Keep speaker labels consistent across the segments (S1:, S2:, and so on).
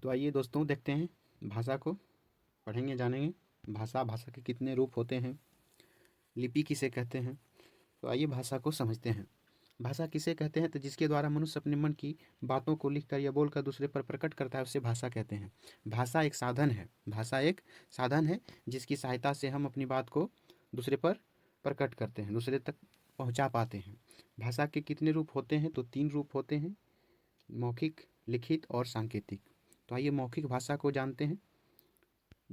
S1: तो आइए दोस्तों देखते हैं भाषा को, पढ़ेंगे जानेंगे भाषा के कितने रूप होते हैं, लिपि किसे कहते हैं। तो आइए भाषा को समझते हैं। भाषा किसे कहते हैं? तो जिसके द्वारा मनुष्य अपने मन की बातों को लिखकर या बोलकर दूसरे पर प्रकट करता है, उसे भाषा कहते हैं। भाषा एक साधन है, भाषा एक साधन है जिसकी सहायता से हम अपनी बात को दूसरे पर प्रकट करते हैं, दूसरे तक पहुंचा पाते हैं। भाषा के कितने रूप होते हैं? तो 3 रूप होते हैं, मौखिक, लिखित और सांकेतिक। तो आइए मौखिक भाषा को जानते हैं।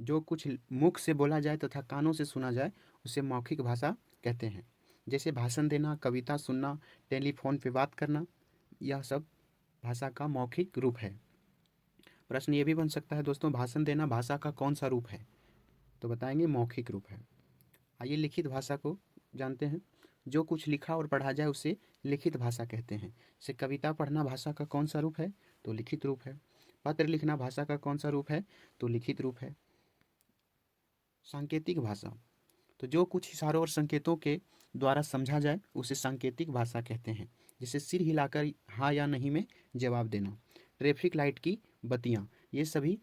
S1: जो कुछ मुख से बोला जाए तथा कानों से सुना जाए उसे मौखिक भाषा कहते हैं। जैसे भाषण देना, कविता सुनना, टेलीफोन पे बात करना, यह सब भाषा का मौखिक रूप है। प्रश्न ये भी बन सकता है दोस्तों, भाषण देना भाषा का कौन सा रूप है? तो बताएंगे मौखिक रूप है। आइए लिखित भाषा को जानते हैं। जो कुछ लिखा और पढ़ा जाए उसे लिखित भाषा कहते हैं। जैसे कविता पढ़ना भाषा का कौन सा रूप है? तो लिखित रूप है। पत्र लिखना भाषा का कौन सा रूप है? तो लिखित रूप है। सांकेतिक भाषा, तो जो कुछ इशारों और संकेतों के द्वारा समझा जाए उसे सांकेतिक भाषा कहते हैं। जैसे सिर हिलाकर हाँ या नहीं में जवाब देना, ट्रैफिक लाइट की बत्तियाँ, ये सभी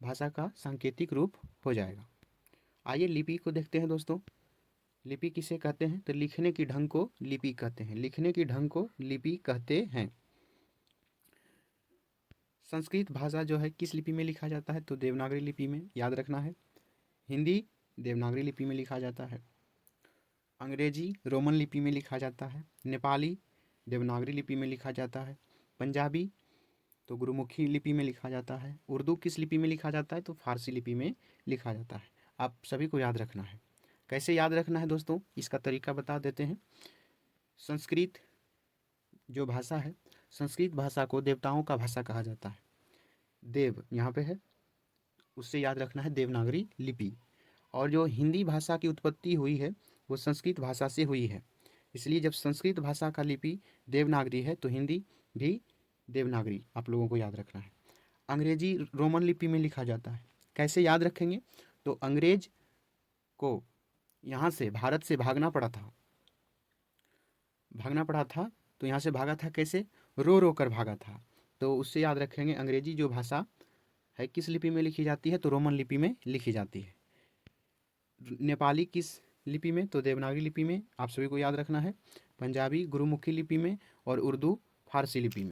S1: भाषा का सांकेतिक रूप हो जाएगा। आइए लिपि को देखते हैं दोस्तों। लिपि किसे कहते हैं? तो लिखने की ढंग को लिपि कहते हैं। लिखने की ढंग को लिपि कहते हैं। संस्कृत भाषा जो है किस लिपि में लिखा जाता है? तो देवनागरी लिपि में, याद रखना है। हिंदी देवनागरी लिपि में लिखा जाता है। अंग्रेजी रोमन लिपि में लिखा जाता है। नेपाली देवनागरी लिपि में लिखा जाता है। पंजाबी तो गुरुमुखी लिपि में लिखा जाता है। उर्दू किस लिपि में लिखा जाता है? तो फारसी लिपि में लिखा जाता है। आप सभी को याद रखना है। कैसे याद रखना है दोस्तों, इसका तरीका बता देते हैं। संस्कृत जो भाषा है, संस्कृत भाषा को देवताओं का भाषा कहा जाता है। देव यहाँ पे है, उससे याद रखना है देवनागरी लिपि। और जो हिंदी भाषा की उत्पत्ति हुई है वो संस्कृत भाषा से हुई है। इसलिए जब संस्कृत भाषा का लिपि देवनागरी है तो हिंदी भी देवनागरी आप लोगों को याद रखना है। अंग्रेजी रोमन लिपि में लिखा जाता है। कैसे याद रखेंगे? तो अंग्रेज को यहाँ से भारत से भागना पड़ा था। तो यहाँ से भागा था कैसे? रो रो कर भागा था। तो उससे याद रखेंगे अंग्रेजी जो भाषा है किस लिपि में लिखी जाती है? तो रोमन लिपि में लिखी जाती है। नेपाली किस लिपि में? तो देवनागरी लिपि में, आप सभी को याद रखना है। पंजाबी गुरुमुखी लिपि में और उर्दू फारसी लिपि में।